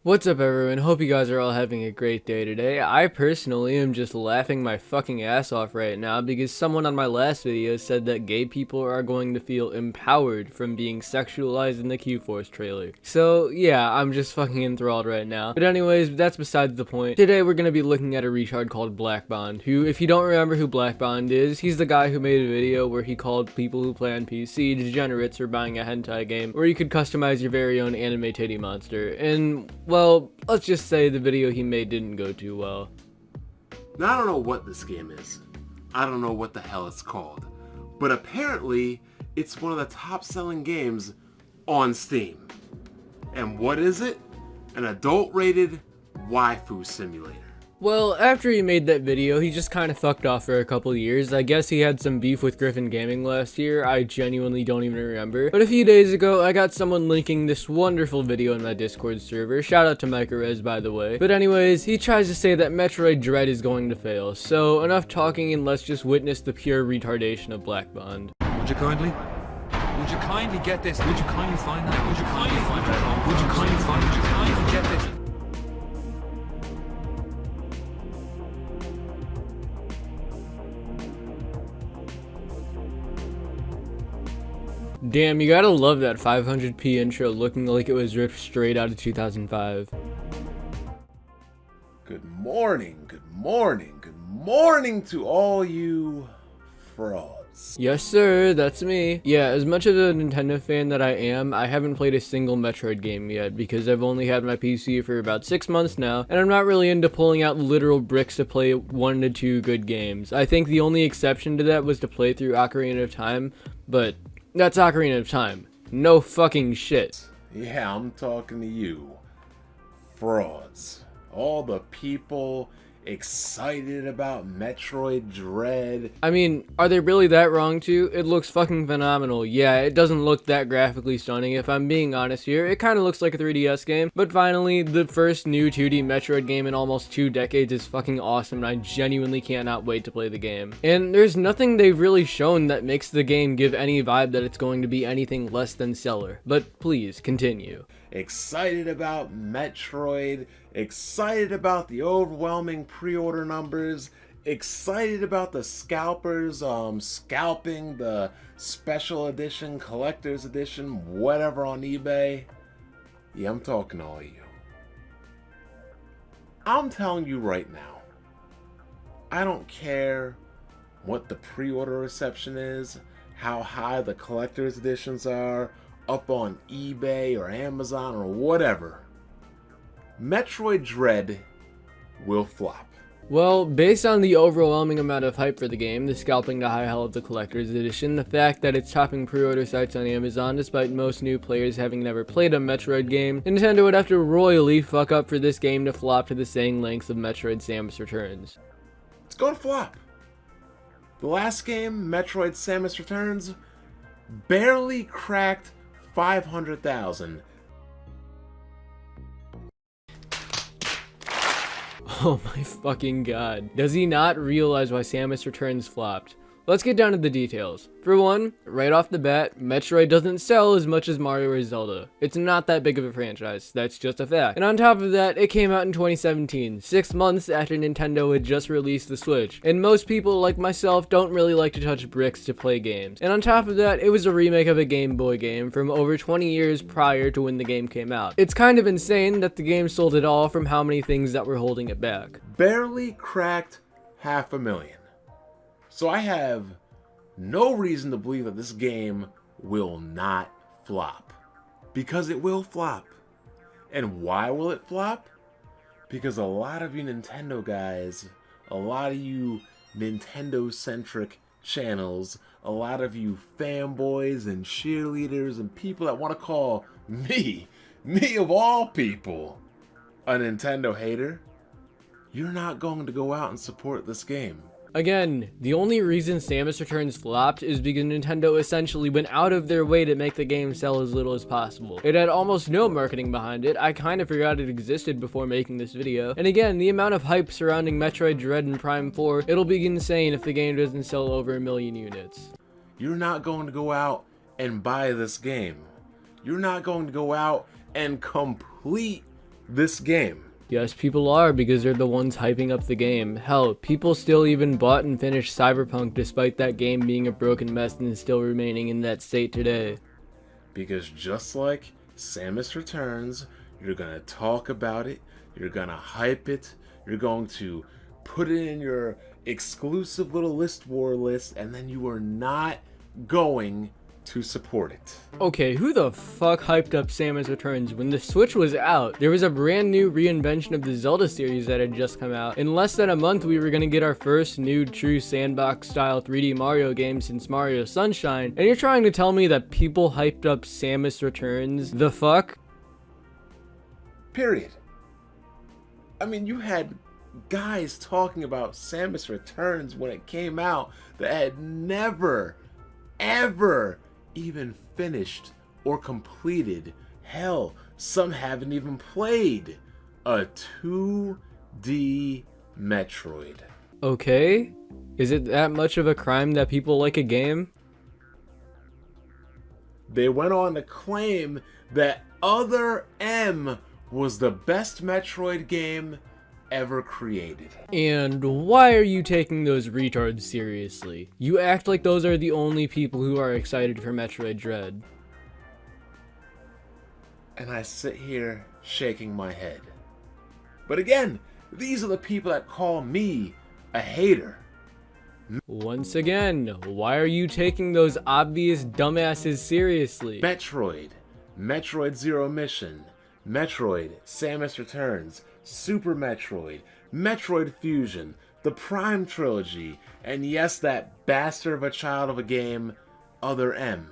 What's up everyone, hope you guys are all having a great day today. I personally am just laughing my fucking ass off right now because someone on my last video said that gay people are going to feel empowered from being sexualized in the Q-Force trailer. So yeah, I'm just fucking enthralled right now. But anyways, that's besides the point. Today we're gonna be looking at a retard called blackb0nd, who, if you don't remember who blackb0nd is, he's the guy who made a video where he called people who play on PC degenerates for buying a hentai game where you could customize your very own anime titty monster. And well, let's just say the video he made didn't go too well. Now, I don't know what this game is. I don't know what the hell it's called. But apparently, it's one of the top-selling games on Steam. And what is it? An adult-rated waifu simulator. Well, after he made that video, he just kind of fucked off for a couple years. I guess he had some beef with Griffin Gaming last year. I genuinely don't even remember. But a few days ago, I got someone linking this wonderful video in my Discord server. Shout out to Microrez, by the way. But anyways, he tries to say that Metroid Dread is going to fail. So enough talking and let's just witness the pure retardation of blackb0nd. Would you kindly get this? Would you kindly find that? Would you kindly find that? Would you kindly find? Would you kindly get this? Damn, you gotta love that 500p intro looking like it was ripped straight out of 2005. Good morning, good morning, good morning to all you frauds. Yes sir, that's me. Yeah, as much of a Nintendo fan that I am, I haven't played a single Metroid game yet because I've only had my PC for about 6 months now, and I'm not really into pulling out literal bricks to play 1 to 2 good games. I think the only exception to that was to play through Ocarina of Time, but that's Ocarina of Time. No fucking shit. Yeah, I'm talking to you. Frauds. All the people excited about Metroid Dread. I mean, are they really that wrong too? It looks fucking phenomenal. Yeah, it doesn't look that graphically stunning if I'm being honest here. It kind of looks like a 3DS game. But finally, the first new 2D Metroid game in almost 2 decades is fucking awesome and I genuinely cannot wait to play the game. And there's nothing they've really shown that makes the game give any vibe that it's going to be anything less than stellar. But please, continue. Excited about Metroid, excited about the overwhelming pre-order numbers, excited about the scalpers scalping the special edition, collector's edition, whatever on eBay. Yeah, I'm talking to all you. I'm telling you right now, I don't care what the pre-order reception is, how high the collector's editions are, up on eBay or Amazon or whatever. Metroid Dread will flop. Well, based on the overwhelming amount of hype for the game, the scalping to high hell of the collector's edition, the fact that it's topping pre-order sites on Amazon despite most new players having never played a Metroid game, Nintendo would have to royally fuck up for this game to flop to the same lengths of Metroid Samus Returns. It's gonna flop. The last game, Metroid Samus Returns, barely cracked 500,000. Oh my fucking god. Does he not realize why Samus Returns flopped? Let's get down to the details. For one, right off the bat, Metroid doesn't sell as much as Mario or Zelda. It's not that big of a franchise, that's just a fact. And on top of that, it came out in 2017, 6 months after Nintendo had just released the Switch. And most people, like myself, don't really like to touch bricks to play games. And on top of that, it was a remake of a Game Boy game from over 20 years prior to when the game came out. It's kind of insane that the game sold it all from how many things that were holding it back. Barely cracked 500,000. So I have no reason to believe that this game will not flop. Because it will flop. And why will it flop? Because a lot of you Nintendo guys, a lot of you Nintendo-centric channels, a lot of you fanboys and cheerleaders and people that want to call me of all people, a Nintendo hater, you're not going to go out and support this game. Again, the only reason Samus Returns flopped is because Nintendo essentially went out of their way to make the game sell as little as possible. It had almost no marketing behind it. I kind of forgot it existed before making this video. And again, the amount of hype surrounding Metroid Dread and Prime 4, it'll be insane if the game doesn't sell over 1 million units. You're not going to go out and buy this game. You're not going to go out and complete this game. Yes, people are, because they're the ones hyping up the game. Hell, people still even bought and finished Cyberpunk despite that game being a broken mess and still remaining in that state today. Because just like Samus Returns, you're gonna talk about it, you're gonna hype it, you're going to put it in your exclusive little list war list, and then you are not going to support it. Okay, who the fuck hyped up Samus Returns? When the Switch was out, there was a brand new reinvention of the Zelda series that had just come out. In less than a month, we were gonna get our first new true sandbox style 3D Mario game since Mario Sunshine, and you're trying to tell me that people hyped up Samus Returns? The fuck? Period. I mean, you had guys talking about Samus Returns when it came out that had never, ever even finished or completed. Hell, some haven't even played a 2D Metroid. Okay, is it that much of a crime that people like a game? They went on to claim that Other M was the best Metroid game ever created. And why are you taking those retards seriously? You act like those are the only people who are excited for Metroid Dread. And I sit here shaking my head. But again, these are the people that call me a hater. Once again, why are you taking those obvious dumbasses seriously? Metroid, Metroid Zero Mission, Metroid Samus Returns, Super Metroid, Metroid Fusion, the Prime Trilogy, and yes, that bastard of a child of a game, Other M.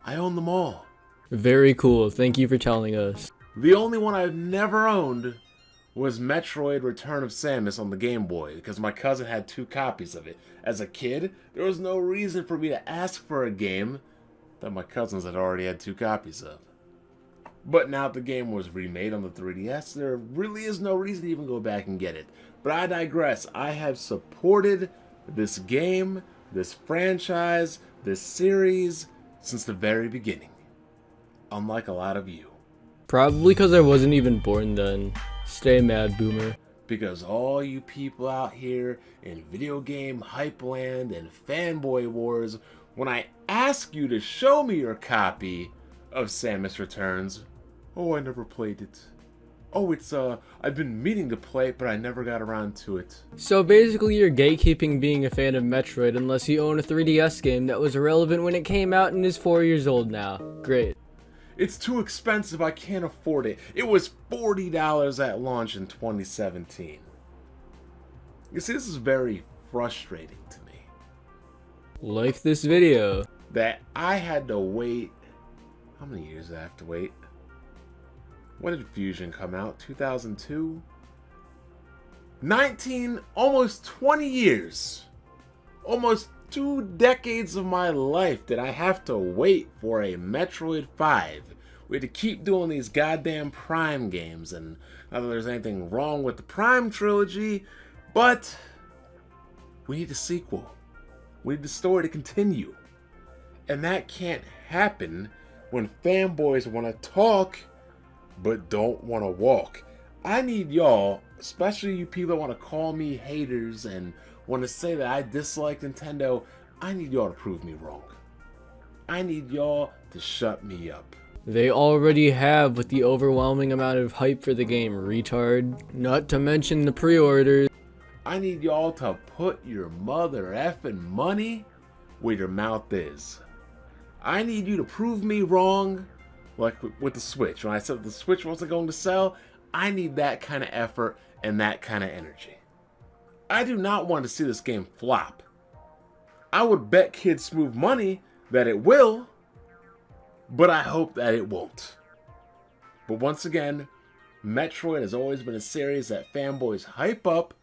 I own them all. Very cool, thank you for telling us. The only one I've never owned was Metroid Return of Samus on the Game Boy, because my cousin had 2 copies of it. As a kid, there was no reason for me to ask for a game that my cousins had already had 2 copies of. But now the game was remade on the 3DS, there really is no reason to even go back and get it. But I digress. I have supported this game, this franchise, this series, since the very beginning. Unlike a lot of you. Probably because I wasn't even born then. Stay mad, boomer. Because all you people out here in video game hype land and fanboy wars, when I ask you to show me your copy of Samus Returns, oh, I never played it. Oh, I've been meaning to play it, but I never got around to it. So basically you're gatekeeping being a fan of Metroid unless you own a 3DS game that was irrelevant when it came out and is 4 years old now. Great. It's too expensive, I can't afford it. It was $40 at launch in 2017. You see, this is very frustrating to me. Like this video. That I had to wait. How many years did I have to wait? When did Fusion come out? 2002? almost 20 years. Almost 2 decades of my life did I have to wait for a Metroid 5. We had to keep doing these goddamn Prime games, and not that there's anything wrong with the Prime trilogy, but we need a sequel. We need the story to continue. And that can't happen when fanboys want to talk but don't want to walk. I need y'all, especially you people that want to call me haters and want to say that I dislike Nintendo, I need y'all to prove me wrong. I need y'all to shut me up. They already have with the overwhelming amount of hype for the game, retard. Not to mention the pre-orders. I need y'all to put your mother effing money where your mouth is. I need you to prove me wrong, like with the Switch. When I said the Switch wasn't going to sell, I need that kind of effort and that kind of energy. I do not want to see this game flop. I would bet Kid Smooth money that it will, but I hope that it won't. But once again, Metroid has always been a series that fanboys hype up,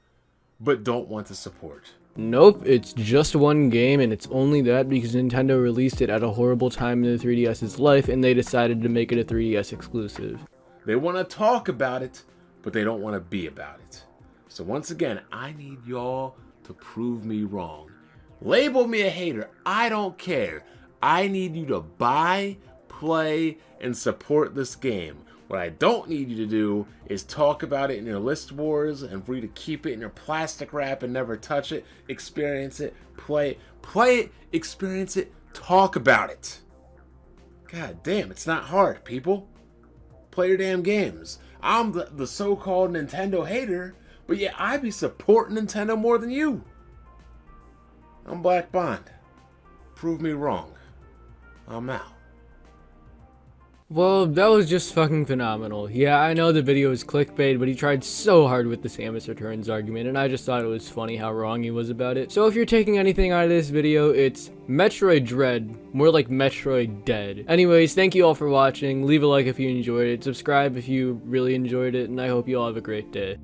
but don't want to support. Nope, it's just one game, and it's only that because Nintendo released it at a horrible time in the 3DS's life, and they decided to make it a 3DS exclusive. They want to talk about it, but they don't want to be about it. So once again, I need y'all to prove me wrong. Label me a hater, I don't care. I need you to buy, play, and support this game. What I don't need you to do is talk about it in your list wars and for you to keep it in your plastic wrap and never touch it, experience it, play it, experience it, talk about it. God damn, it's not hard, people. Play your damn games. I'm the so-called Nintendo hater, but yeah, I be supporting Nintendo more than you. I'm blackb0nd. Prove me wrong. I'm out. Well, that was just fucking phenomenal. Yeah, I know the video is clickbait, but he tried so hard with the Samus Returns argument, and I just thought it was funny how wrong he was about it. So if you're taking anything out of this video, it's Metroid Dread, more like Metroid Dead. Anyways, thank you all for watching. Leave a like if you enjoyed it, subscribe if you really enjoyed it, and I hope you all have a great day.